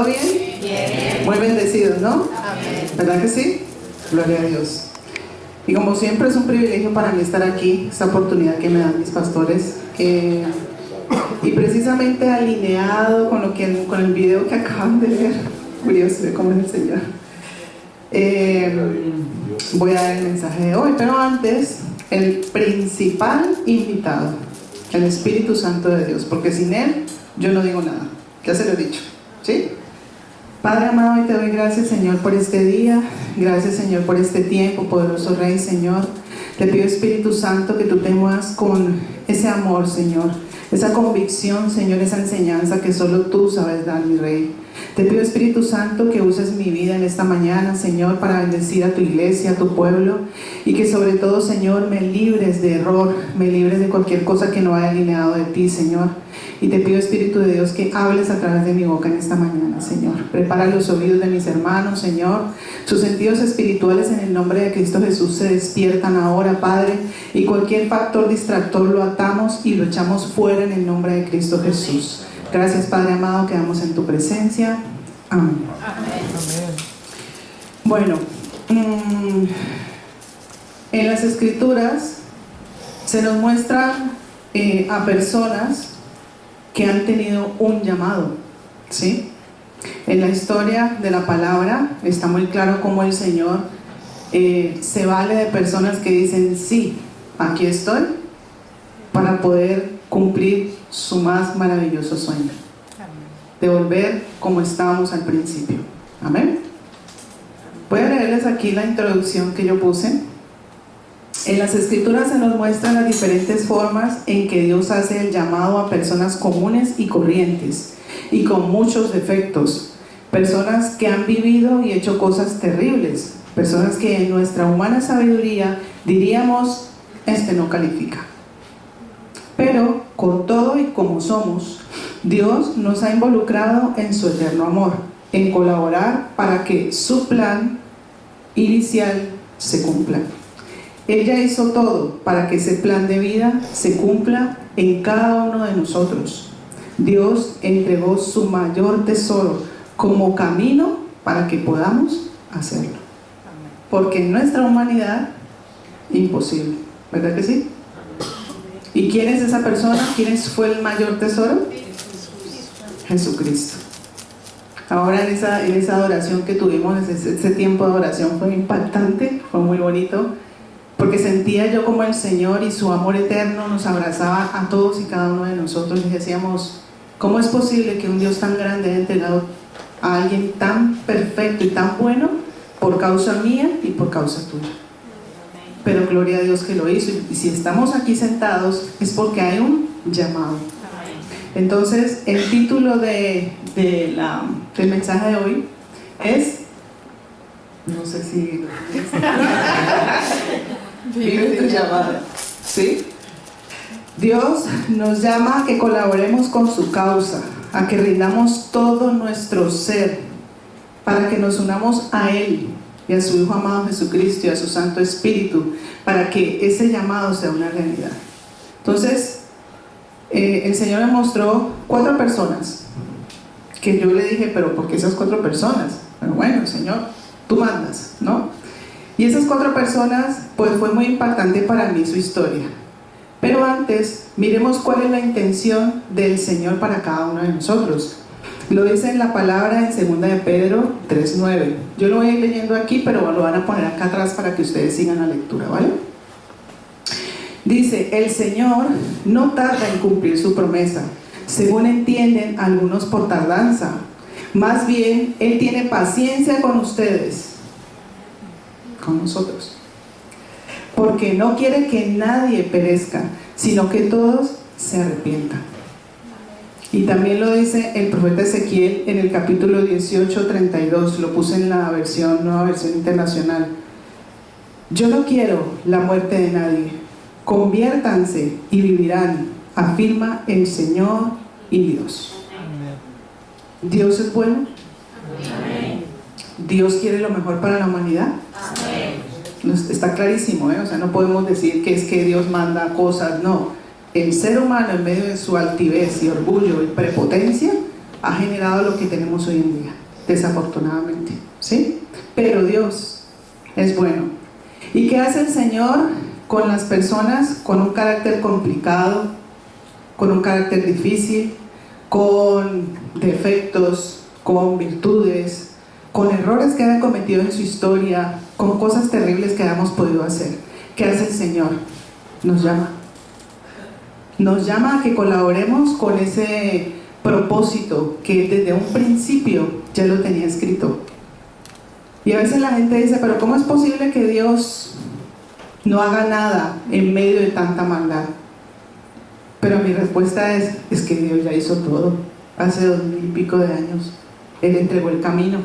¿Todo bien? Bien. Muy bendecidos, ¿no? Amén. ¿Verdad que sí? Gloria a Dios. Y como siempre es un privilegio para mí estar aquí, esta oportunidad que me dan mis pastores. Y precisamente alineado con el video que acaban de ver, curioso de cómo es el Señor. Voy a dar el mensaje de hoy, pero antes, el principal invitado, el Espíritu Santo de Dios, porque sin Él yo no digo nada, ya se lo he dicho, ¿sí? Padre amado, y te doy gracias, Señor, por este día, gracias, Señor, por este tiempo, poderoso Rey, Señor. Te pido, Espíritu Santo, que tú te muevas con ese amor, Señor, esa convicción, Señor, esa enseñanza que solo tú sabes dar, mi Rey. Te pido, Espíritu Santo, que uses mi vida en esta mañana, Señor, para bendecir a tu iglesia, a tu pueblo, y que sobre todo, Señor, me libres de error, me libres de cualquier cosa que no haya alineado de ti, Señor. Y te pido, Espíritu de Dios, que hables a través de mi boca en esta mañana, Señor. Prepara los oídos de mis hermanos, Señor. Sus sentidos espirituales en el nombre de Cristo Jesús se despiertan ahora, Padre, y cualquier factor distractor lo atamos y lo echamos fuera en el nombre de Cristo Jesús. Gracias, Padre amado, quedamos en tu presencia. Amén. Amén. Bueno, en las Escrituras se nos muestra a personas que han tenido un llamado, ¿sí? En la historia de la palabra está muy claro cómo el Señor se vale de personas que dicen: sí, aquí estoy, para poder cumplir su más maravilloso sueño, de volver como estábamos al principio. Amén. Voy a leerles aquí la introducción que yo puse. En las Escrituras se nos muestran las diferentes formas en que Dios hace el llamado a personas comunes y corrientes y con muchos defectos, personas que han vivido y hecho cosas terribles, personas que en nuestra humana sabiduría diríamos: este no califica. Pero con todo y como somos, Dios nos ha involucrado en su eterno amor, en colaborar para que su plan inicial se cumpla. Ella hizo todo para que ese plan de vida se cumpla en cada uno de nosotros. Dios entregó su mayor tesoro como camino para que podamos hacerlo. Porque en nuestra humanidad, imposible. ¿Verdad que sí? ¿Y quién es esa persona? ¿Quién fue el mayor tesoro? Jesucristo. Ahora en esa adoración que tuvimos, ese tiempo de adoración fue impactante, fue muy bonito, porque sentía yo como el Señor y su amor eterno nos abrazaba a todos y cada uno de nosotros, y decíamos: ¿cómo es posible que un Dios tan grande haya entregado a alguien tan perfecto y tan bueno por causa mía y por causa tuya? Pero gloria a Dios que lo hizo, y si estamos aquí sentados es porque hay un llamado. Entonces el título del mensaje de hoy es, no sé si vive tu llamada, ¿sí? Dios nos llama a que colaboremos con su causa, a que rindamos todo nuestro ser, para que nos unamos a Él y a su Hijo amado Jesucristo y a su Santo Espíritu, para que ese llamado sea una realidad. Entonces el Señor me mostró 4 personas que yo le dije: pero ¿por qué esas 4 personas? Pero bueno, Señor, tú mandas, ¿no? Y esas 4 personas, pues fue muy impactante para mí su historia. Pero antes, miremos cuál es la intención del Señor para cada uno de nosotros. Lo dice en la palabra en 2 de Pedro 3:9. Yo lo voy a ir leyendo aquí, pero lo van a poner acá atrás para que ustedes sigan la lectura, ¿vale? Dice: el Señor no tarda en cumplir su promesa, según entienden algunos por tardanza. Más bien, Él tiene paciencia con ustedes, con nosotros, porque no quiere que nadie perezca, sino que todos se arrepientan. Y también lo dice el profeta Ezequiel en el capítulo 18:32, lo puse en la nueva versión internacional: yo no quiero la muerte de nadie, conviértanse y vivirán, afirma el Señor y Dios. ¿Dios es bueno? Amén. ¿Dios quiere lo mejor para la humanidad? Amén. Está clarísimo, ¿eh? O sea, no podemos decir que es que Dios manda cosas, no. El ser humano, en medio de su altivez y orgullo y prepotencia, ha generado lo que tenemos hoy en día, desafortunadamente, ¿sí? Pero Dios es bueno. ¿Y qué hace el Señor con las personas con un carácter complicado, con un carácter difícil, con defectos, con virtudes, con errores que hayan cometido en su historia, con cosas terribles que hayamos podido hacer? ¿Qué hace el Señor? Nos llama. Nos llama a que colaboremos con ese propósito que desde un principio ya lo tenía escrito. Y a veces la gente dice, pero ¿cómo es posible que Dios no haga nada en medio de tanta maldad? Pero mi respuesta es que Dios ya hizo todo. Hace 2000 y pico de años Él entregó el camino.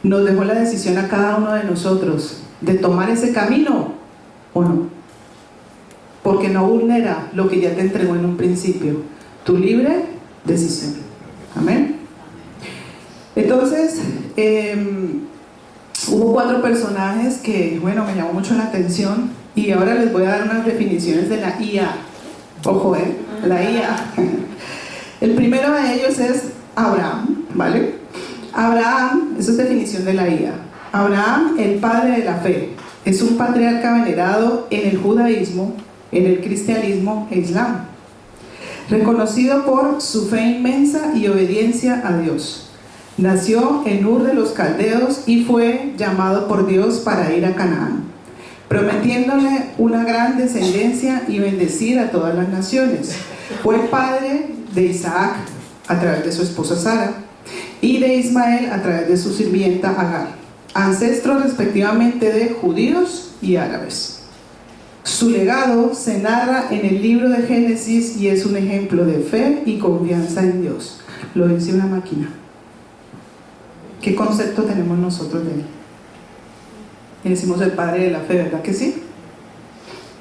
Nos dejó la decisión a cada uno de nosotros de tomar ese camino o no, porque no vulnera lo que ya te entregó en un principio, tu libre decisión. Amén. Entonces hubo 4 personajes que, bueno, me llamó mucho la atención, y ahora les voy a dar unas definiciones de la IA. Ojo, la IA. El primero de ellos es Abraham, ¿vale? Abraham, esa es definición de la IA. Abraham, el padre de la fe, es un patriarca venerado en el judaísmo, en el cristianismo e islam, reconocido por su fe inmensa y obediencia a Dios. Nació en Ur de los Caldeos y fue llamado por Dios para ir a Canaán, prometiéndole una gran descendencia y bendecir a todas las naciones. Fue padre de Isaac a través de su esposa Sara y de Ismael a través de su sirvienta Agar, ancestros respectivamente de judíos y árabes. Su legado se narra en el libro de Génesis y es un ejemplo de fe y confianza en Dios. Lo dice una máquina. ¿Qué concepto tenemos nosotros de él? Y decimos el padre de la fe, ¿verdad que sí?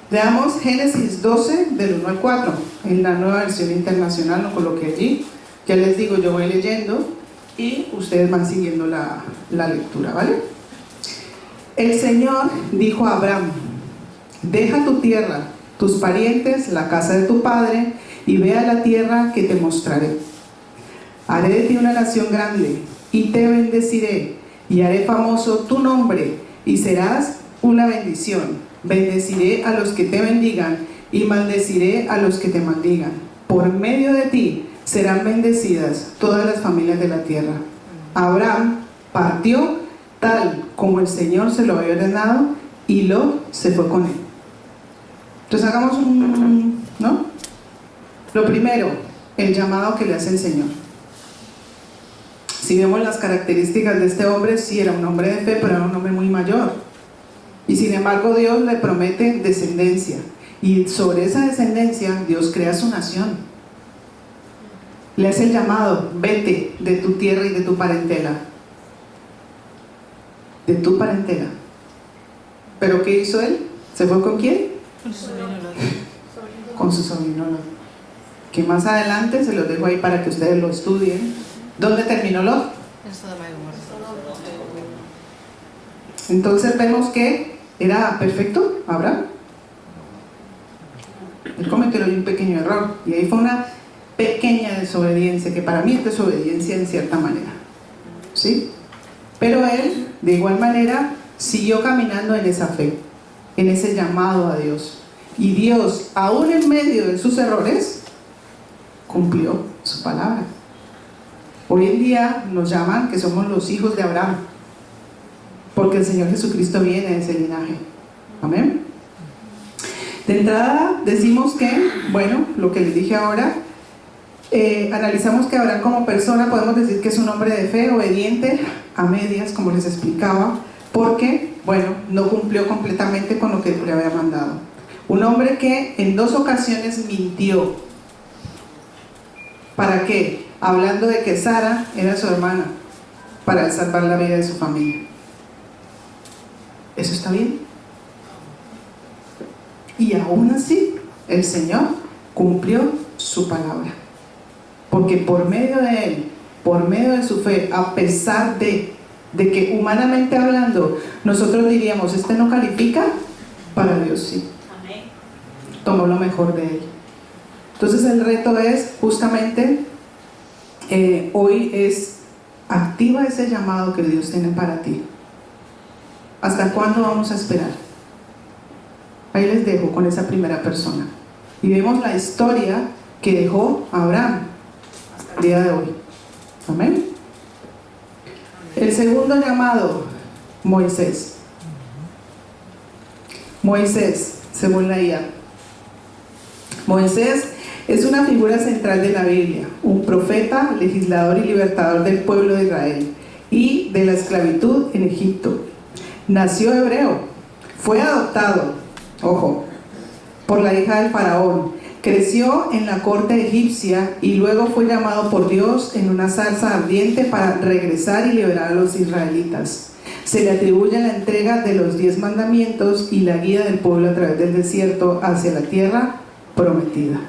Veamos Génesis 12, del 1 al 4. En la Nueva Versión Internacional lo coloqué allí. Ya les digo, yo voy leyendo y ustedes van siguiendo la lectura, ¿vale? El Señor dijo a Abraham: deja tu tierra, tus parientes, la casa de tu padre, y ve a la tierra que te mostraré. Haré de ti una nación grande, y te bendeciré, y haré famoso tu nombre, y serás una bendición. Bendeciré a los que te bendigan, y maldeciré a los que te maldigan. Por medio de ti serán bendecidas todas las familias de la tierra. Abraham partió tal como el Señor se lo había ordenado, y Lot se fue con él. Entonces hagamos ¿no? Lo primero, el llamado que le hace el Señor. Si vemos las características de este hombre, sí era un hombre de fe, pero era un hombre muy mayor. Y sin embargo Dios le promete descendencia. Y sobre esa descendencia Dios crea su nación. Le hace el llamado: vete de tu tierra y de tu parentela. De tu parentela. ¿Pero qué hizo él? ¿Se fue con quién? Con su sobrino Lot. Que más adelante se los dejo ahí para que ustedes lo estudien. ¿Dónde terminó Lot? Entonces vemos que era perfecto Abraham. Él cometió un pequeño error, y ahí fue una pequeña desobediencia, que para mí es desobediencia en cierta manera, ¿sí? Pero él, de igual manera, siguió caminando en esa fe, en ese llamado a Dios. Y Dios, aún en medio de sus errores, cumplió su palabra. Hoy en día nos llaman que somos los hijos de Abraham, porque el Señor Jesucristo viene de ese linaje. Amén. De entrada decimos que, bueno, lo que les dije ahora, analizamos que Abraham como persona podemos decir que es un hombre de fe, obediente a medias, como les explicaba, porque, bueno, no cumplió completamente con lo que le había mandado. Un hombre que en 2 ocasiones mintió. ¿Para qué? Hablando de que Sara era su hermana, para salvar la vida de su familia. ¿Eso está bien? Y aún así, el Señor cumplió su palabra. Porque por medio de él, por medio de su fe, a pesar de que humanamente hablando, nosotros diríamos, este no califica, para Dios sí. Tomó lo mejor de él. Entonces el reto es justamente Hoy activa ese llamado que Dios tiene para ti. ¿Hasta cuándo vamos a esperar? Ahí les dejo con esa primera persona. Y vemos la historia que dejó Abraham hasta el día de hoy. Amén. El segundo llamado, Moisés. Moisés, según la IA. Moisés es una figura central de la Biblia, un profeta, legislador y libertador del pueblo de Israel y de la esclavitud en Egipto. Nació hebreo, fue adoptado, ojo, por la hija del faraón, creció en la corte egipcia y luego fue llamado por Dios en una zarza ardiente para regresar y liberar a los israelitas. Se le atribuye la entrega de los 10 mandamientos y la guía del pueblo a través del desierto hacia la tierra prometida.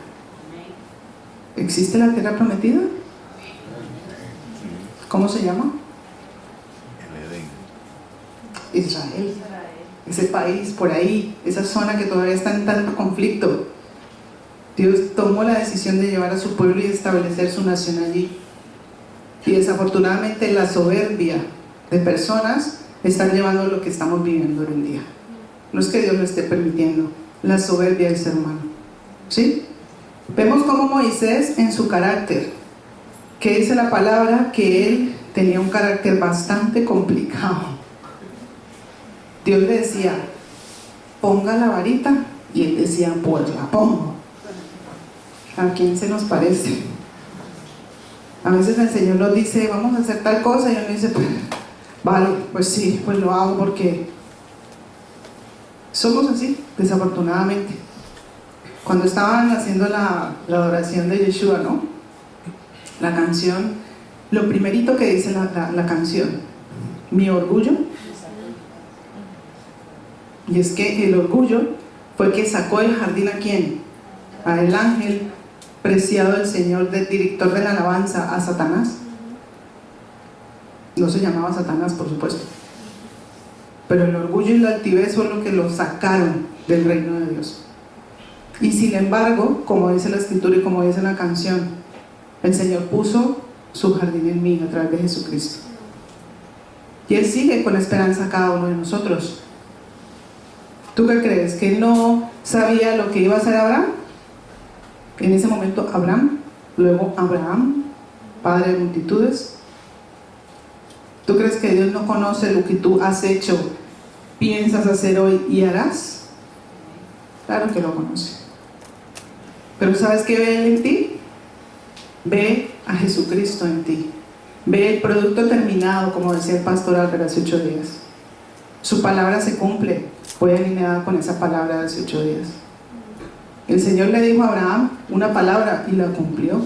¿Existe la tierra prometida? ¿Cómo se llama? Israel. Ese país por ahí, esa zona que todavía está en tanto conflicto. Dios tomó la decisión de llevar a su pueblo y establecer su nación allí. Y desafortunadamente la soberbia de personas está llevando lo que estamos viviendo hoy en día. No es que Dios lo esté permitiendo, la soberbia del ser humano. ¿Sí? Vemos como Moisés en su carácter, que dice la palabra que él tenía un carácter bastante complicado. Dios le decía, ponga la varita, y él decía, pues la pongo. ¿A quién se nos parece? A veces el Señor nos dice, vamos a hacer tal cosa, y uno dice, pues, vale, pues sí, pues lo hago porque somos así, desafortunadamente. Cuando estaban haciendo la adoración de Yeshua, ¿no? La canción, lo primerito que dice la canción, mi orgullo. Y es que el orgullo fue que sacó del jardín ¿a quién? A el ángel preciado del Señor, del director de la alabanza, a Satanás. No se llamaba Satanás, por supuesto, pero el orgullo y la altivez fue lo que lo sacaron del reino de Dios. Y sin embargo, como dice la escritura y como dice la canción, el Señor puso su jardín en mí a través de Jesucristo. Y Él sigue con esperanza a cada uno de nosotros. ¿Tú qué crees? ¿Que Él no sabía lo que iba a hacer Abraham? En ese momento Abraham, luego Abraham, padre de multitudes. ¿Tú crees que Dios no conoce lo que tú has hecho, piensas hacer hoy y harás? Claro que lo conoce. Pero ¿sabes qué ve Él en ti? Ve a Jesucristo en ti. Ve el producto terminado, como decía el pastor Álvaro hace 8 días. Su palabra se cumple, fue alineada con esa palabra de hace 8 días. El Señor le dijo a Abraham una palabra y la cumplió.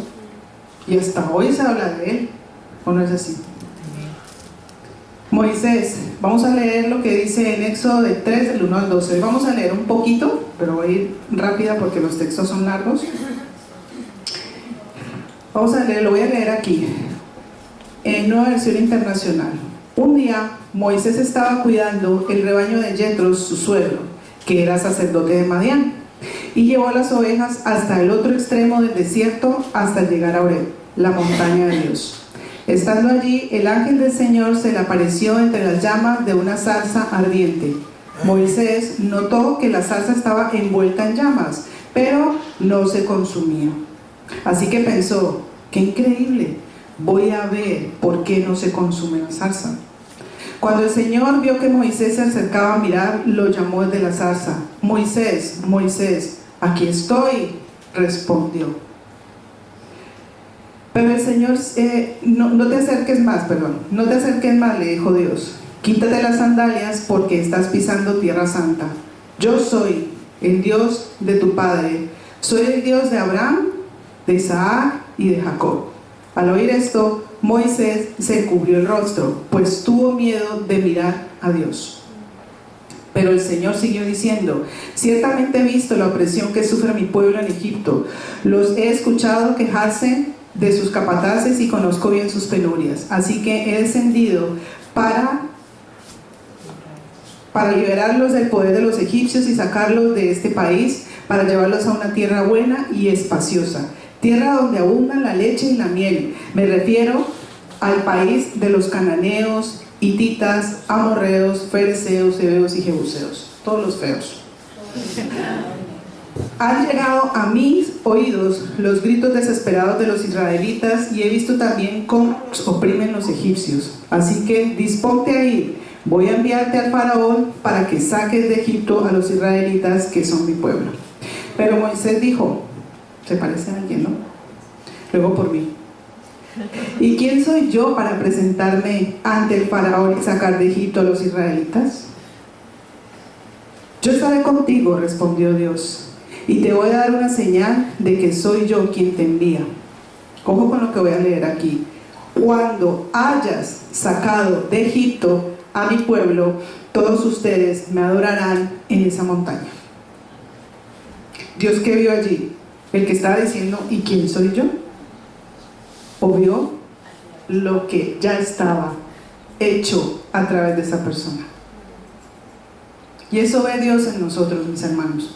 Y hasta hoy se habla de él, ¿o no es así? Moisés, vamos a leer lo que dice en Éxodo del 3, del 1 al 12. Hoy vamos a leer un poquito, pero voy a ir rápida porque los textos son largos. Vamos a leer, lo voy a leer aquí, en Nueva Versión Internacional. Un día, Moisés estaba cuidando el rebaño de Yetro, su suegro, que era sacerdote de Madián, y llevó las ovejas hasta el otro extremo del desierto, hasta llegar a Oreb, la montaña de Dios. Estando allí, el ángel del Señor se le apareció entre las llamas de una zarza ardiente. Moisés notó que la zarza estaba envuelta en llamas, pero no se consumía. Así que pensó, qué increíble, voy a ver por qué no se consume la zarza. Cuando el Señor vio que Moisés se acercaba a mirar, lo llamó desde la zarza. Moisés, Moisés, aquí estoy, respondió. Pero el Señor, no te acerques más, no te acerques más, le dijo Dios. Quítate las sandalias porque estás pisando tierra santa. Yo soy el Dios de tu padre, soy el Dios de Abraham, de Isaac y de Jacob. Al oír esto, Moisés se cubrió el rostro, pues tuvo miedo de mirar a Dios. Pero el Señor siguió diciendo, ciertamente he visto la opresión que sufre mi pueblo en Egipto. Los he escuchado quejarse de sus capataces y conozco bien sus penurias. Así que he descendido para liberarlos del poder de los egipcios y sacarlos de este país, para llevarlos a una tierra buena y espaciosa, tierra donde abundan la leche y la miel. Me refiero al país de los cananeos, hititas, amorreos, fereceos, heveos y jebuseos, todos los feos. Han llegado a mis oídos los gritos desesperados de los israelitas y he visto también cómo los oprimen los egipcios. Así que disponte a ir, voy a enviarte al faraón para que saques de Egipto a los israelitas que son mi pueblo. Pero Moisés dijo, ¿se parece a alguien, no? Luego por mí. ¿Y quién soy yo para presentarme ante el faraón y sacar de Egipto a los israelitas? Yo estaré contigo, respondió Dios, y te voy a dar una señal de que soy yo quien te envía. Ojo con lo que voy a leer aquí. Cuando hayas sacado de Egipto a mi pueblo, todos ustedes me adorarán en esa montaña. Dios, ¿qué vio allí? El que estaba diciendo, ¿y quién soy yo? O vio lo que ya estaba hecho a través de esa persona. Y eso ve Dios en nosotros, mis hermanos.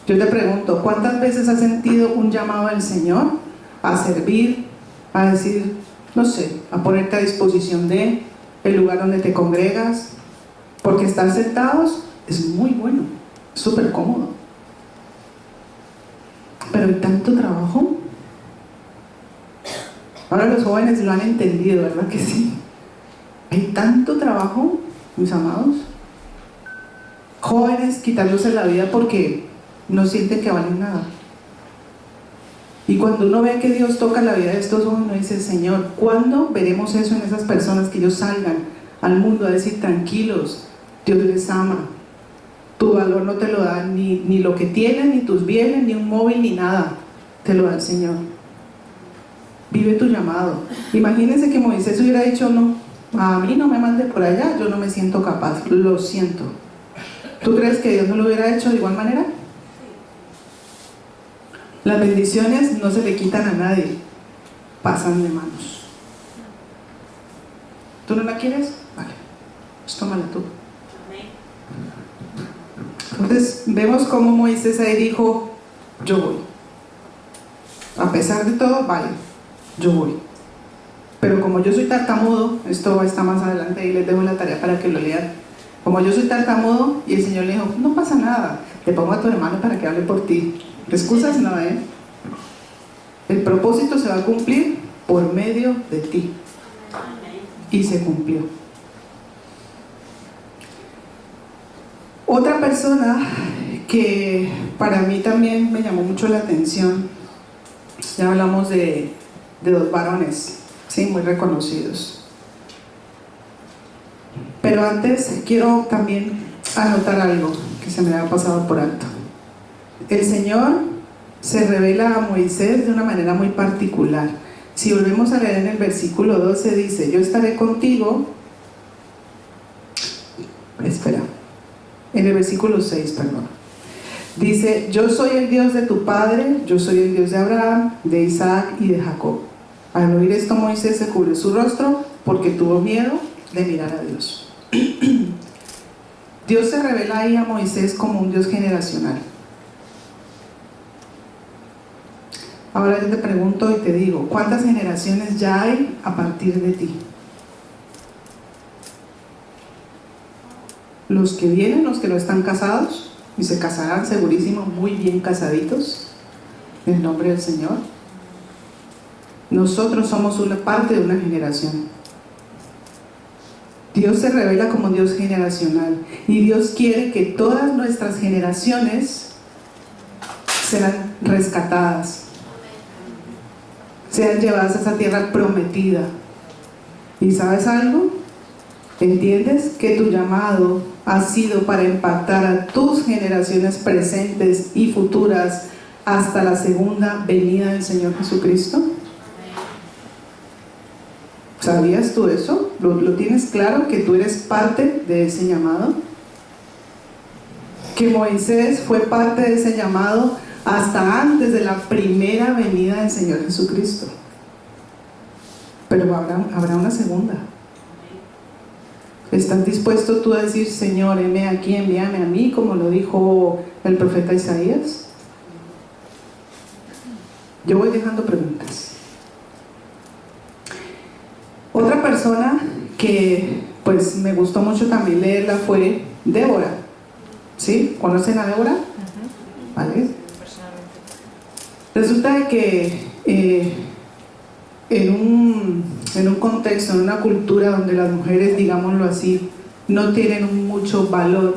Yo te pregunto, ¿cuántas veces has sentido un llamado del Señor a servir, a decir, no sé, a ponerte a disposición de el lugar donde te congregas? Porque estar sentados es muy bueno, es súper cómodo. Pero hay tanto trabajo. Ahora los jóvenes lo han entendido, ¿verdad que sí? Hay tanto trabajo, mis amados. Jóvenes quitándose la vida porque no sienten que valen nada. Y cuando uno ve que Dios toca la vida de estos jóvenes, uno dice, Señor, ¿cuándo veremos eso en esas personas, que ellos salgan al mundo a decir, tranquilos, Dios les ama? Tu valor no te lo da ni lo que tienen, ni tus bienes, ni un móvil, ni nada. Te lo da el Señor. Vive tu llamado. Imagínense que Moisés hubiera dicho, no, a mí no me mande por allá, yo no me siento capaz, lo siento. ¿Tú crees que Dios no lo hubiera hecho de igual manera? Las bendiciones no se le quitan a nadie, pasan de manos. ¿Tú no la quieres? Vale, pues tómala tú. Entonces vemos cómo Moisés ahí dijo, yo voy. A pesar de todo, vale, yo voy. Pero como yo soy tartamudo, esto está más adelante y les dejo la tarea para que lo lean. Como yo soy tartamudo, y el Señor le dijo, no pasa nada, te pongo a tu hermano para que hable por ti. Excusas no, ¿eh? El propósito se va a cumplir por medio de ti. Y se cumplió. Otra persona que para mí también me llamó mucho la atención, ya hablamos de dos varones, sí, muy reconocidos. Pero antes quiero también anotar algo que se me había pasado por alto. El Señor se revela a Moisés de una manera muy particular. Si volvemos a leer en el versículo 12, dice, yo estaré contigo. Espera, en el versículo 6, perdón. Dice, yo soy el Dios de tu padre, yo soy el Dios de Abraham, de Isaac y de Jacob. Al oír esto, Moisés se cubrió su rostro porque tuvo miedo de mirar a Dios. Dios se revela ahí a Moisés como un Dios generacional. Ahora yo te pregunto y te digo, ¿cuántas generaciones ya hay a partir de ti? Los que vienen, los que no están casados, y se casarán segurísimo, muy bien casaditos, en el nombre del Señor. Nosotros somos una parte de una generación. Dios se revela como Dios generacional y Dios quiere que todas nuestras generaciones sean rescatadas, sean llevadas a esa tierra prometida. ¿Y sabes algo? ¿Entiendes que tu llamado ha sido para impactar a tus generaciones presentes y futuras hasta la segunda venida del Señor Jesucristo? ¿Sabías tú eso? ¿Lo tienes claro que tú eres parte de ese llamado? Que Moisés fue parte de ese llamado hasta antes de la primera venida del Señor Jesucristo. Pero habrá una segunda. ¿Estás dispuesto tú a decir, Señor, heme aquí, envíame a mí, como lo dijo el profeta Isaías? Yo voy dejando preguntas. Otra persona que pues me gustó mucho también leerla fue Débora. ¿Sí? ¿Conocen a Débora? ¿Vale? Resulta de que en un contexto, en una cultura donde las mujeres, digámoslo así, no tienen mucho valor,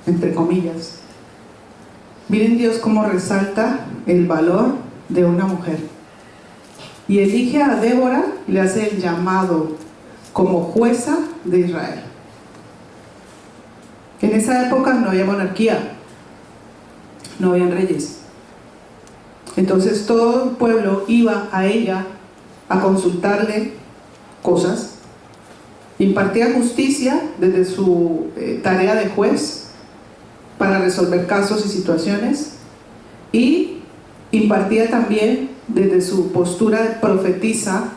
entre comillas, miren Dios cómo resalta el valor de una mujer. Y elige a Débora, le hace el llamado como jueza de Israel. En esa época no había monarquía, no habían reyes. Entonces todo el pueblo iba a ella a consultarle cosas, impartía justicia desde su tarea de juez para resolver casos y situaciones, y impartía también desde su postura de profetisa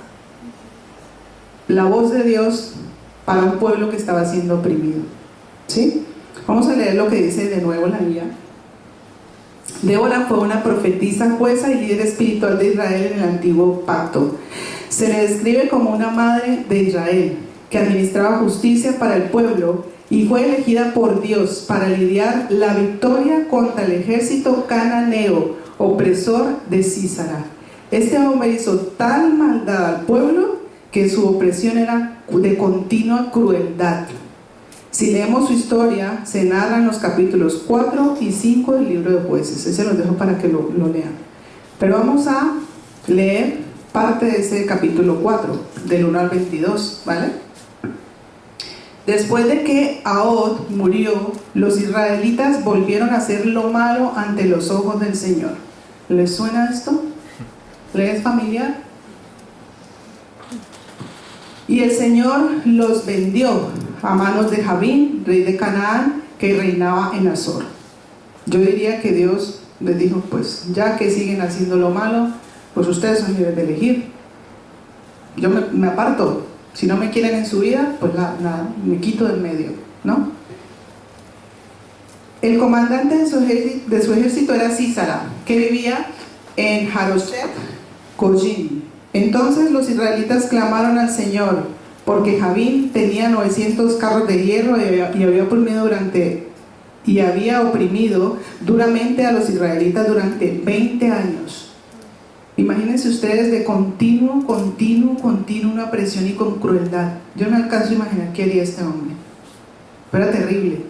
la voz de Dios para un pueblo que estaba siendo oprimido. ¿Sí? Vamos a leer lo que dice de nuevo la guía. Débora fue una profetisa, jueza y líder espiritual de Israel en el antiguo pacto. Se le describe como una madre de Israel que administraba justicia para el pueblo y fue elegida por Dios para lidiar la victoria contra el ejército cananeo, opresor de Sísara. Este hombre hizo tal maldad al pueblo que su opresión era de continua crueldad. Si leemos su historia, se narra en los capítulos 4 y 5 del libro de Jueces. Ese los dejo para que lo lean. Pero vamos a leer parte de ese capítulo 4, del 1 al 22, ¿vale? Después de que Ahod murió, los israelitas volvieron a hacer lo malo ante los ojos del Señor. ¿Les suena esto? ¿Les es familiar? Y el Señor los vendió a manos de Jabín, rey de Canaán, que reinaba en Azor. Yo diría que Dios les dijo, pues ya que siguen haciendo lo malo, pues ustedes son libres de elegir. Yo me aparto. Si no me quieren en su vida, pues nada, me quito del medio, ¿no? El comandante de su ejército era Sísara, que vivía en Haroset Goyim. Entonces los israelitas clamaron al Señor, porque Jabín tenía 900 carros de hierro y había oprimido duramente a los israelitas durante 20 años. Imagínense ustedes de continuo una presión y con crueldad. Yo no alcanzo a imaginar qué haría este hombre. Pero era terrible,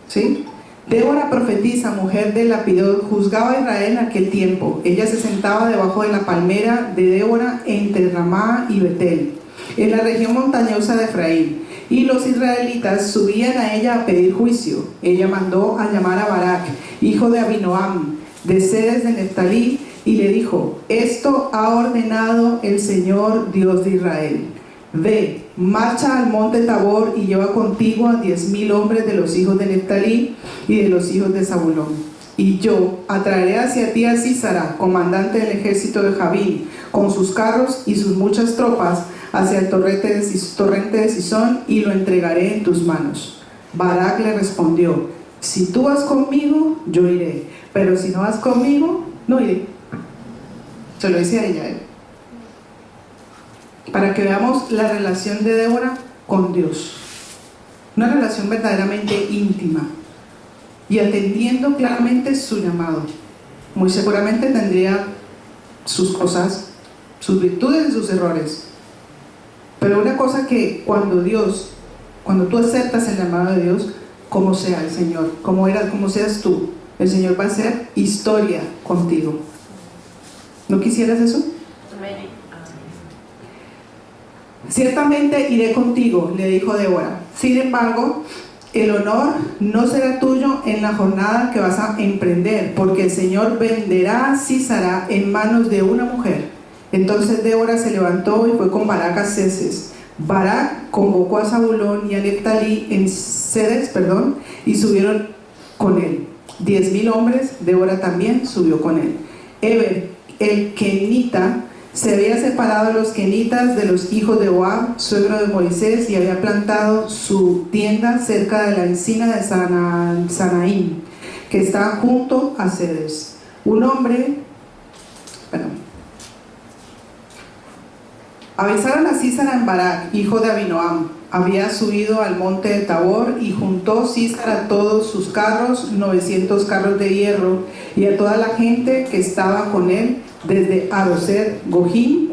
¿sí? Débora, profetisa, mujer de Lapidot, juzgaba a Israel en aquel tiempo. Ella se sentaba debajo de la palmera de Débora entre Ramá y Betel, en la región montañosa de Efraín, y los israelitas subían a ella a pedir juicio. Ella mandó a llamar a Barak, hijo de Abinoam, de Cedes de Neftalí, y le dijo: esto ha ordenado el Señor Dios de Israel. Ve, marcha al monte Tabor y lleva contigo a 10,000 hombres de los hijos de Neftalí y de los hijos de Zabulón. Y yo atraeré hacia ti a Sísara, comandante del ejército de Jabín, con sus carros y sus muchas tropas, hacia el torrente de Sisón, y lo entregaré en tus manos. Barak le respondió: si tú vas conmigo, yo iré, pero si no vas conmigo, no iré. Se lo dice a ella, para que veamos la relación de Débora con Dios, una relación verdaderamente íntima, y atendiendo claramente su llamado. Muy seguramente tendría sus cosas, sus virtudes y sus errores, pero una cosa que cuando tú aceptas el llamado de Dios, como sea el Señor, como seas tú, el Señor va a hacer historia contigo. ¿No quisieras eso? Ciertamente iré contigo, le dijo Débora. Sin embargo, el honor no será tuyo en la jornada que vas a emprender, porque el Señor venderá a Sísara en manos de una mujer. Entonces Débora se levantó y fue con Barak a Ceses. Barak convocó a Zabulón y a Neftalí en Cedes, y subieron con él 10,000 hombres. Débora también subió con él. Eber, el kenita, se había separado a los kenitas de los hijos de Joab, suegro de Moisés, y había plantado su tienda cerca de la encina de Sanaim, que está junto a Cedes. Un hombre Avisaron a Sísara en Barak, hijo de Abinoam. Había subido al monte de Tabor y juntó Sísara a todos sus carros, 900 carros de hierro, y a toda la gente que estaba con él, desde Aroser Gojim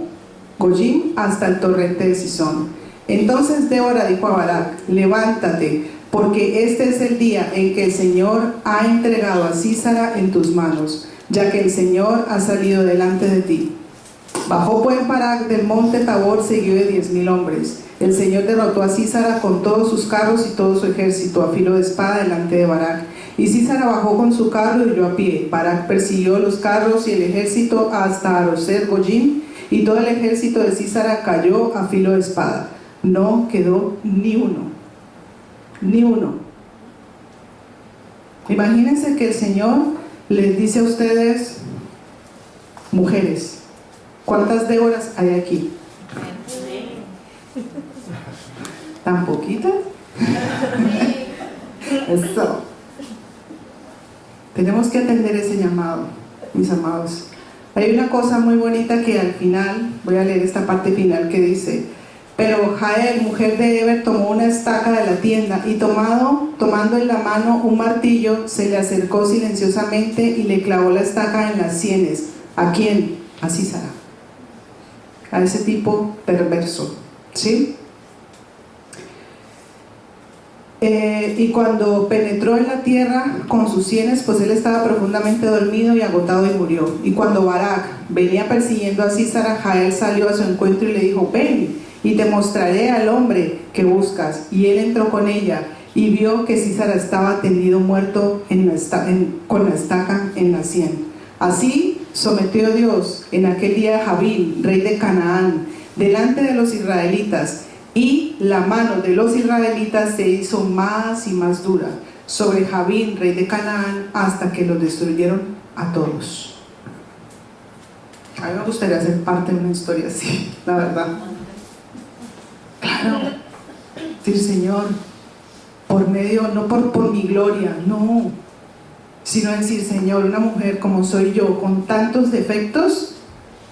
hasta el torrente de Sison. Entonces Débora dijo a Barak: levántate, porque este es el día en que el Señor ha entregado a Sísara en tus manos, ya que el Señor ha salido delante de ti. Bajó pues Barak del monte Tabor seguido de 10,000 hombres. El Señor derrotó a Sísara con todos sus carros y todo su ejército a filo de espada delante de Barak. Y Sísara bajó con su carro y huyó a pie. Barak persiguió los carros y el ejército hasta Aroser Gojim, y todo el ejército de Sísara cayó a filo de espada. No quedó ni uno. Ni uno. Imagínense que el Señor les dice a ustedes: mujeres, ¿cuántas Déboras hay aquí? ¿Tan poquitas? Eso. Tenemos que atender ese llamado, mis amados. Hay una cosa muy bonita que al final, voy a leer esta parte final que dice: pero Jael, mujer de Heber, tomó una estaca de la tienda y tomando en la mano un martillo, se le acercó silenciosamente y le clavó la estaca en las sienes. ¿A quién? A Sísara. A ese tipo perverso, ¿sí? Y cuando penetró en la tierra con sus sienes, pues él estaba profundamente dormido y agotado y murió. Y cuando Barak venía persiguiendo a Sísara, Jael salió a su encuentro y le dijo: ven, y te mostraré al hombre que buscas. Y él entró con ella y vio que Sísara estaba tendido muerto con la estaca en la sien. Así sometió Dios en aquel día a Javín, rey de Canaán, delante de los israelitas, y la mano de los israelitas se hizo más y más dura sobre Javín, rey de Canaán, hasta que los destruyeron a todos. A mí me gustaría ser parte de una historia así, la verdad. Claro, decir: Señor, por medio, no por mi gloria, no, sino decir: Señor, una mujer como soy yo, con tantos defectos,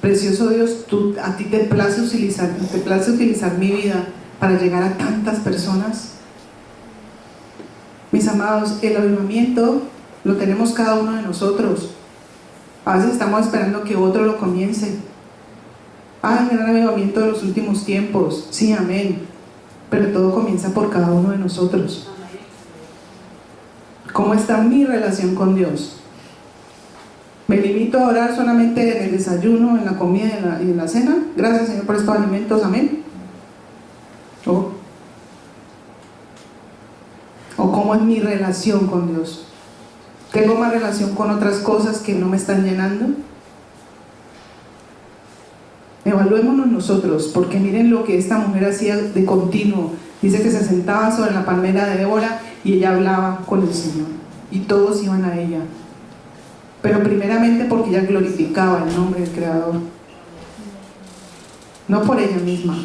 precioso Dios, a ti te place utilizar mi vida para llegar a tantas personas. Mis amados, el avivamiento lo tenemos cada uno de nosotros. A veces estamos esperando que otro lo comience. El gran avivamiento de los últimos tiempos, sí, amén, pero todo comienza por cada uno de nosotros. ¿Cómo está mi relación con Dios? ¿Me limito a orar solamente en el desayuno, en la comida y en la cena? Gracias, Señor, por estos alimentos, amén. ¿O cómo es mi relación con Dios? ¿Tengo más relación con otras cosas que no me están llenando? Evaluémonos nosotros, porque miren lo que esta mujer hacía de continuo. Dice que se sentaba sobre la palmera de Débora y ella hablaba con el Señor, y todos iban a ella, pero primeramente porque ella glorificaba el nombre del Creador, no por ella misma.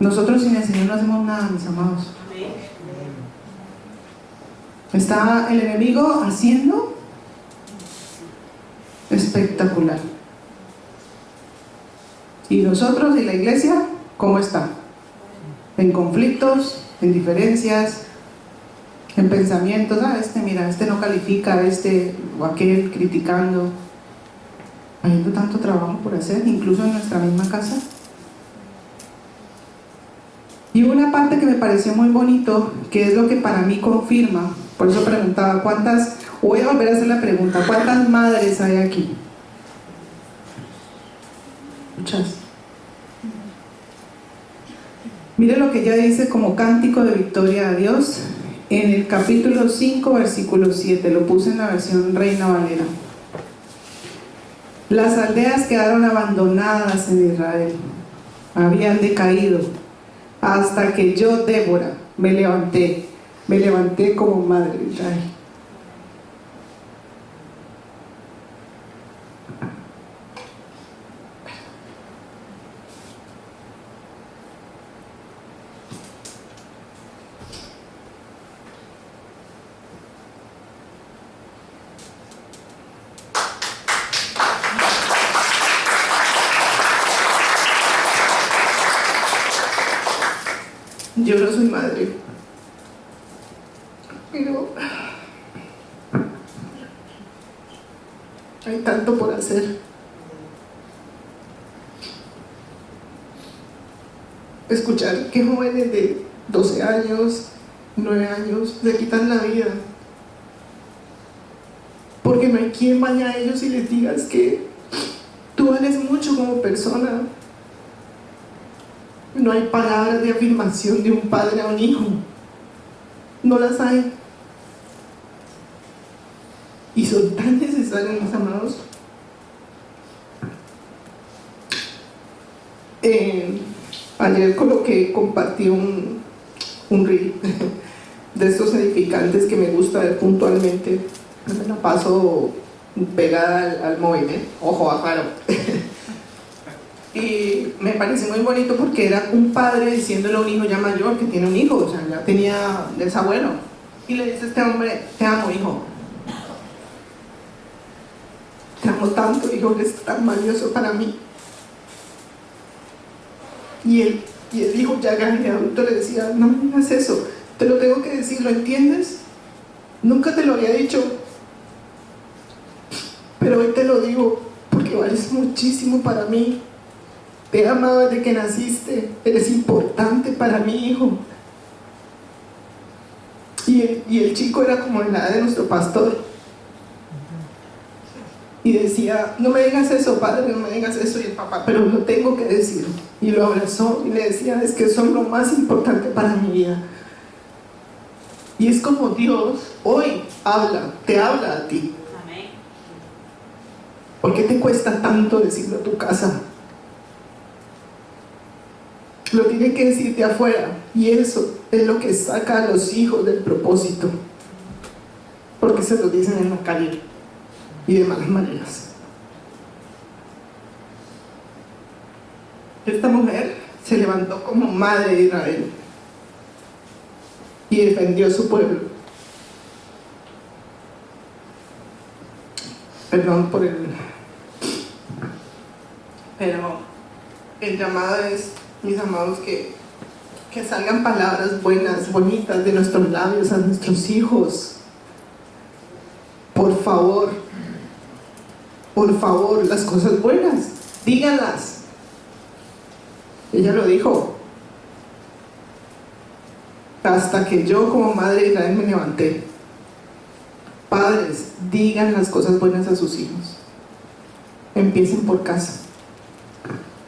Nosotros sin el Señor no hacemos nada, mis amados. Está el enemigo haciendo espectacular. ¿Y nosotros y la iglesia cómo está? En conflictos, en diferencias, en pensamientos: este no califica, o aquel criticando, habiendo tanto trabajo por hacer, incluso en nuestra misma casa. Y una parte que me pareció muy bonito, que es lo que para mí confirma, por eso preguntaba: voy a volver a hacer la pregunta, ¿cuántas madres hay aquí? Muchas. Mire lo que ella dice como cántico de victoria a Dios en el capítulo 5, versículo 7. Lo puse en la versión Reina Valera. Las aldeas quedaron abandonadas en Israel, habían decaído, hasta que yo, Débora, me levanté como madre de Israel. Yo no soy madre, pero hay tanto por hacer. Escuchar que jóvenes de 12 años, 9 años, le quitan la vida porque no hay quien vaya a ellos y les digas que tú vales mucho como persona. No hay palabras de afirmación de un padre a un hijo, no las hay, y son tan necesarias, mis amados. Ayer compartí un reel de estos edificantes que me gusta ver puntualmente. Me la paso pegada al móvil, ojo, aparo. Y me pareció muy bonito porque era un padre diciéndole a un hijo ya mayor que tiene un hijo, o sea, ya tenía, es abuelo, y le dice a este hombre: te amo, hijo, te amo tanto, hijo, eres tan valioso para mí. Y el hijo ya grande, adulto, le decía: no me digas eso, te lo tengo que decir, ¿lo entiendes? Nunca te lo había dicho, pero hoy te lo digo porque vales muchísimo para mí. Te he amado desde que naciste, eres importante para mi hijo. Y el chico era como de la edad de nuestro pastor. Y decía: no me digas eso, padre, no me digas eso. Y el papá: pero lo tengo que decir. Y lo abrazó y le decía: es que son lo más importante para mi vida. Y es como Dios hoy te habla a ti. Amén. ¿Por qué te cuesta tanto decirlo a tu casa? Lo tiene que decirte afuera, y eso es lo que saca a los hijos del propósito, porque se lo dicen en la calle y de malas maneras. Esta mujer se levantó como madre de Israel y defendió a su pueblo. Perdón por el... Pero el llamado es, mis amados, que salgan palabras buenas, bonitas de nuestros labios a nuestros hijos. Por favor, las cosas buenas, díganlas. Ella lo dijo. Hasta que yo como madre de Israel me levanté. Padres, digan las cosas buenas a sus hijos. Empiecen por casa.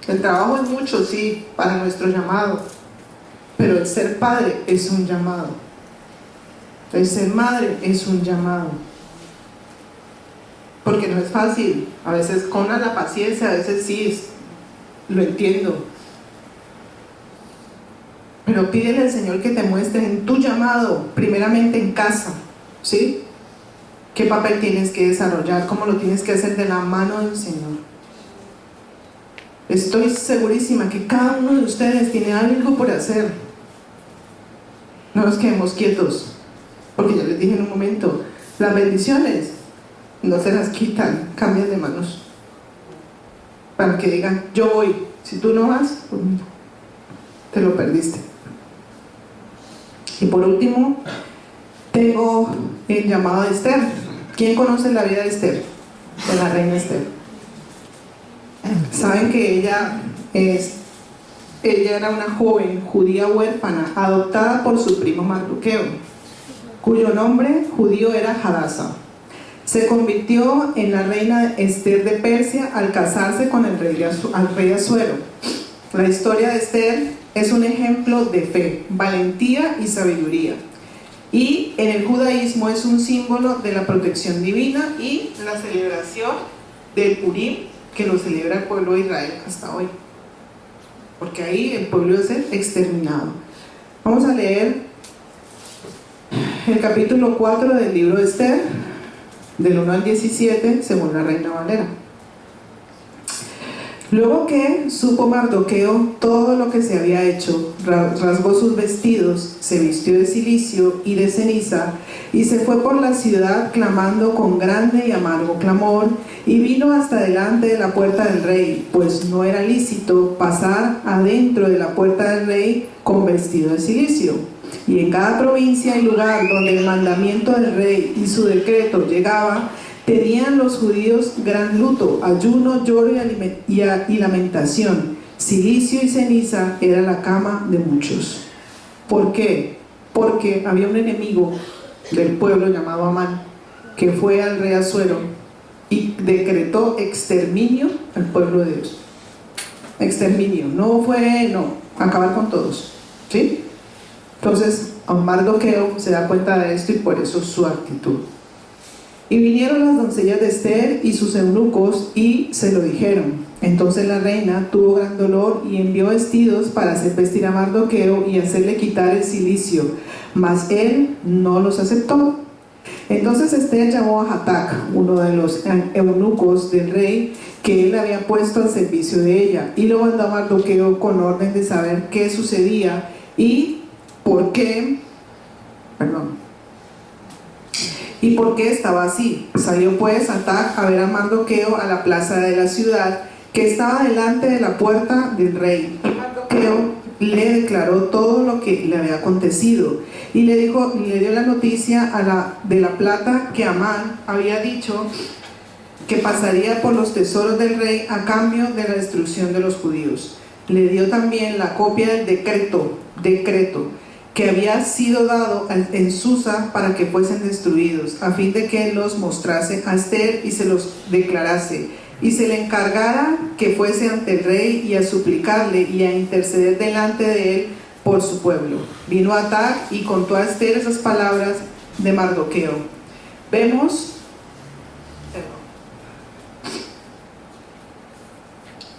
El trabajo es mucho, sí, para nuestro llamado, pero el ser padre es un llamado. El ser madre es un llamado. Porque no es fácil, a veces con la paciencia, a veces sí, lo entiendo. Pero pídele al Señor que te muestre en tu llamado, primeramente en casa, ¿sí? ¿Qué papel tienes que desarrollar? ¿Cómo lo tienes que hacer de la mano del Señor? Estoy segurísima que cada uno de ustedes tiene algo por hacer. No nos quedemos quietos, porque ya les dije en un momento, las bendiciones no se las quitan, cambian de manos. Para que digan: yo voy, si tú no vas, pues te lo perdiste. Y por último, tengo el llamado de Esther. ¿Quién conoce la vida de Esther? De la reina Esther. Saben que ella era una joven judía huérfana adoptada por su primo Mardoqueo, cuyo nombre judío era Hadasa. Se convirtió en la reina Esther de Persia al casarse con el rey Asuero. La historia de Esther es un ejemplo de fe, valentía y sabiduría. Y en el judaísmo es un símbolo de la protección divina y la celebración del Purim, que lo celebra el pueblo de Israel hasta hoy, porque ahí el pueblo es exterminado. Vamos a leer el capítulo 4 del libro de Esther, del 1 al 17, según la Reina Valera. Luego que supo Mardoqueo todo lo que se había hecho, rasgó sus vestidos, se vistió de cilicio y de ceniza, y se fue por la ciudad clamando con grande y amargo clamor, y vino hasta delante de la puerta del rey, pues no era lícito pasar adentro de la puerta del rey con vestido de cilicio. Y en cada provincia y lugar donde el mandamiento del rey y su decreto llegaba, tenían los judíos gran luto, ayuno, lloro y lamentación. Cilicio y ceniza era la cama de muchos. ¿Por qué? Porque había un enemigo del pueblo llamado Amán, que fue al rey Asuero y decretó exterminio al pueblo de Dios. Exterminio, no, acabar con todos, ¿sí? Entonces, Mardoqueo se da cuenta de esto y por eso su actitud. Y vinieron las doncellas de Esther y sus eunucos y se lo dijeron. Entonces la reina tuvo gran dolor y envió vestidos para hacer vestir a Mardoqueo y hacerle quitar el cilicio, mas él no los aceptó. Entonces Esther llamó a Hatac, uno de los eunucos del rey, que él había puesto al servicio de ella, y lo mandó a Mardoqueo con orden de saber qué sucedía y por qué, ¿y por qué estaba así? Salió pues Hatac a ver a Mardoqueo a la plaza de la ciudad, que estaba delante de la puerta del rey. Y Mardoqueo le declaró todo lo que le había acontecido, y le dio la noticia de la plata que Amán había dicho que pasaría por los tesoros del rey a cambio de la destrucción de los judíos. Le dio también la copia del decreto que había sido dado en Susa para que fuesen destruidos, a fin de que los mostrase a Esther y se los declarase, y se le encargara que fuese ante el rey y a suplicarle y a interceder delante de él por su pueblo. Vino Hatac y contó a Esther esas palabras de Mardoqueo. Vemos,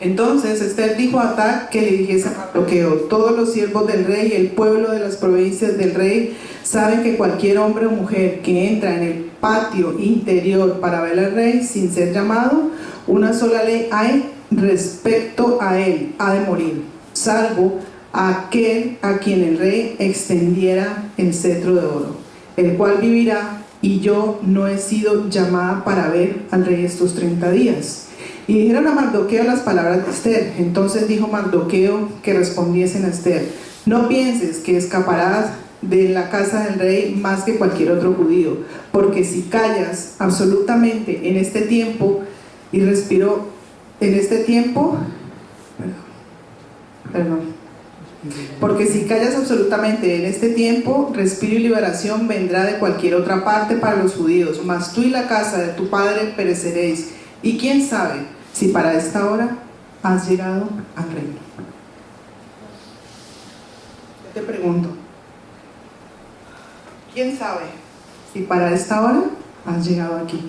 entonces Esther dijo a Hatac que le dijese a Mardoqueo: todos los siervos del rey y el pueblo de las provincias del rey saben que cualquier hombre o mujer que entra en el patio interior para ver al rey sin ser llamado, una sola ley hay respecto a él: ha de morir, salvo aquel a quien el rey extendiera el cetro de oro, el cual vivirá, y yo no he sido llamada para ver al rey estos 30 días. Y dijeron a Mardoqueo las palabras de Esther. Entonces dijo Mardoqueo que respondiesen a Esther: no pienses que escaparás de la casa del rey más que cualquier otro judío, porque si callas absolutamente en este tiempo, y respiró en este tiempo, porque si callas absolutamente en este tiempo, respiro y liberación vendrá de cualquier otra parte para los judíos, mas tú y la casa de tu padre pereceréis. Y quién sabe si para esta hora has llegado al reino. Yo te pregunto, ¿quién sabe si para esta hora has llegado aquí?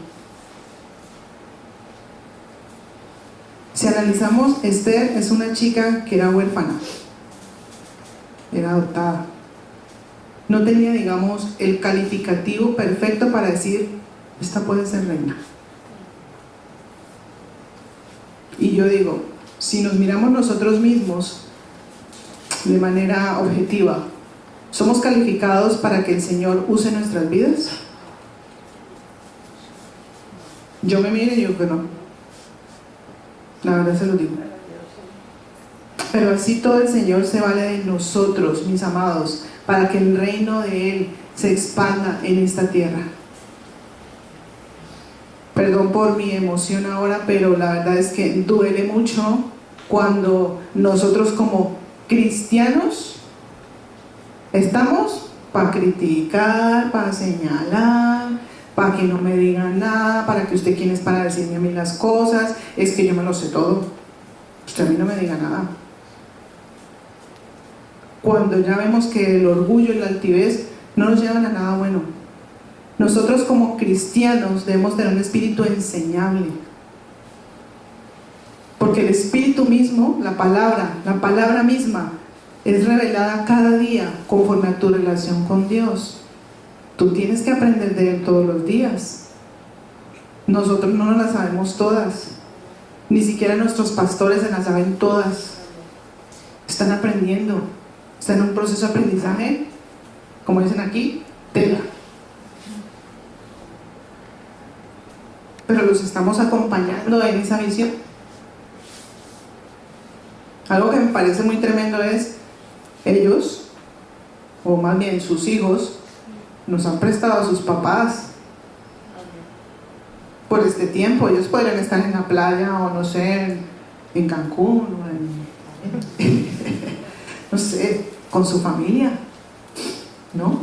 Si analizamos, Esther es una chica que era huérfana, era adoptada, no tenía, digamos, el calificativo perfecto para decir: esta puede ser reina. Y yo digo, si nos miramos nosotros mismos de manera objetiva, ¿somos calificados para que el Señor use nuestras vidas? Yo me miro y digo que no. La verdad se lo digo. Pero así todo el Señor se vale de nosotros, mis amados, para que el reino de Él se expanda en esta tierra. Perdón por mi emoción ahora, pero la verdad es que duele mucho cuando nosotros como cristianos estamos para criticar, para señalar, para que no me digan nada, para que usted quién es para decirme a mí las cosas, es que yo me lo sé todo, usted a mí no me diga nada. Cuando ya vemos que el orgullo y la altivez no nos llevan a nada bueno. Nosotros como cristianos debemos tener un espíritu enseñable, porque el espíritu mismo, la palabra misma es revelada cada día conforme a tu relación con Dios. Tú tienes que aprender de Él todos los días. Nosotros no nos las sabemos todas, Ni siquiera nuestros pastores se las saben todas. Están aprendiendo. Están en un proceso de aprendizaje, como dicen aquí, tela. Pero los estamos acompañando en esa visión. Algo que me parece muy tremendo es ellos, o más bien sus hijos, nos han prestado a sus papás por este tiempo. Ellos podrían estar en la playa o no sé, en Cancún o en no sé, con su familia, ¿no?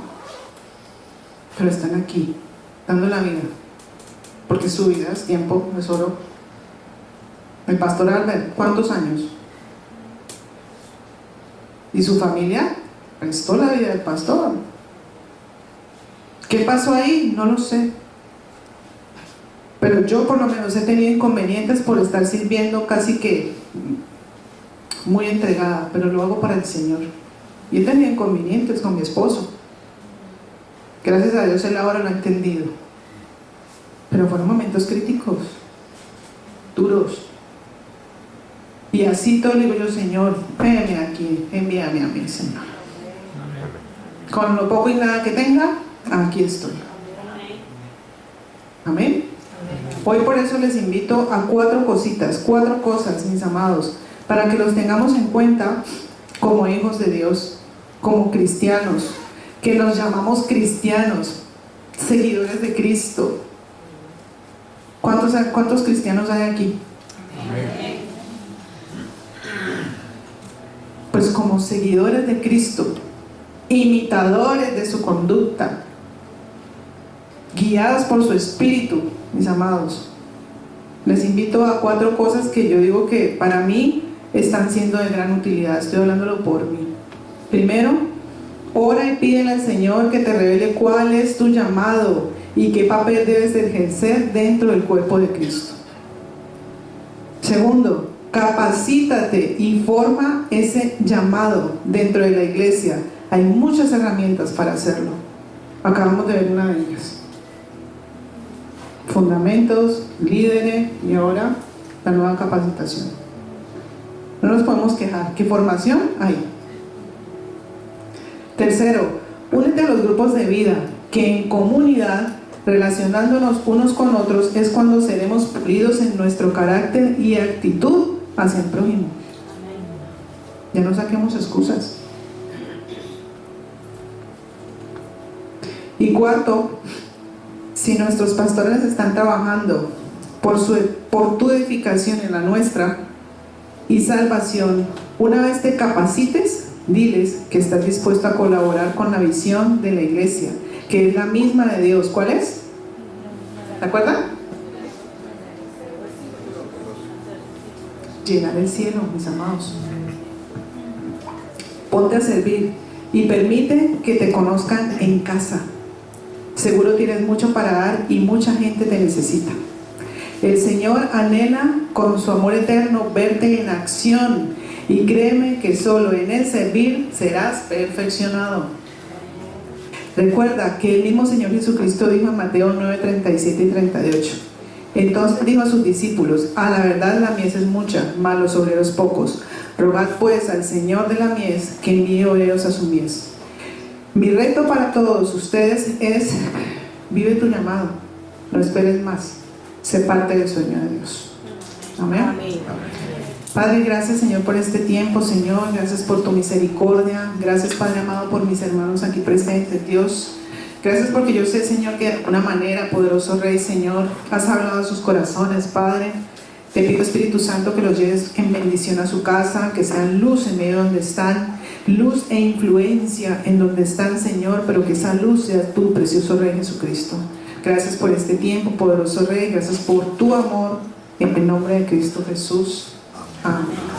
Pero están aquí, dando la vida, porque su vida es tiempo, es oro. El pastor Albert, ¿cuántos años? Y su familia prestó la vida del pastor. ¿Qué pasó ahí? No lo sé. Pero yo por lo menos he tenido inconvenientes por estar sirviendo casi que muy entregada, pero lo hago para el Señor. Y he tenido inconvenientes con mi esposo. Gracias a Dios él ahora lo ha entendido. Pero fueron momentos críticos, duros. Y así todo le digo yo, Señor, véame aquí, envíame a mí, Señor. Con lo poco y nada que tenga, aquí estoy. Amén. Hoy por eso les invito a 4 cositas, 4 cosas, mis amados, para que los tengamos en cuenta como hijos de Dios, como cristianos, que nos llamamos cristianos, seguidores de Cristo. ¿Cuántos cristianos hay aquí? Amén. Pues como seguidores de Cristo, imitadores de su conducta, guiados por su espíritu, mis amados, les invito a 4 cosas que yo digo que para mí están siendo de gran utilidad. Estoy hablándolo por mí. Primero, ora y pídele al Señor que te revele cuál es tu llamado y qué papel debes de ejercer dentro del cuerpo de Cristo. Segundo, capacítate y forma ese llamado dentro de la iglesia. Hay muchas herramientas para hacerlo. Acabamos de ver una de ellas. Fundamentos, líderes y ahora la nueva capacitación. No nos podemos quejar. ¿Qué formación hay? Tercero, únete a los grupos de vida, que en comunidad, relacionándonos unos con otros, es cuando seremos pulidos en nuestro carácter y actitud hacia el prójimo. Ya no saquemos excusas. Y cuarto, si nuestros pastores están trabajando por tu edificación y la nuestra y salvación, una vez te capacites, diles que estás dispuesto a colaborar con la visión de la iglesia, que es la misma de Dios. ¿Cuál es? ¿De acuerdo? Llenar el cielo, mis amados. Ponte a servir y permite que te conozcan en casa. Seguro tienes mucho para dar y mucha gente te necesita. El Señor anhela con su amor eterno verte en acción, y créeme que solo en el servir serás perfeccionado. Recuerda que el mismo Señor Jesucristo dijo en Mateo 9, 37 y 38. Entonces dijo a sus discípulos: a la verdad la mies es mucha, mas los obreros pocos. Rogad pues al Señor de la mies que envíe obreros a su mies. Mi reto para todos ustedes es: vive tu llamado, no esperes más, sé parte del sueño de Dios. Amén. Amén. Padre, gracias, Señor, por este tiempo, Señor. Gracias por tu misericordia. Gracias, Padre amado, por mis hermanos aquí presentes, Dios. Gracias porque yo sé, Señor, que de alguna manera, poderoso Rey, Señor, has hablado a sus corazones, Padre. Te pido, Espíritu Santo, que los lleves en bendición a su casa, que sean luz en medio de donde están, luz e influencia en donde están, Señor, pero que esa luz sea tú, precioso Rey Jesucristo. Gracias por este tiempo, poderoso Rey. Gracias por tu amor, en el nombre de Cristo Jesús. Amén.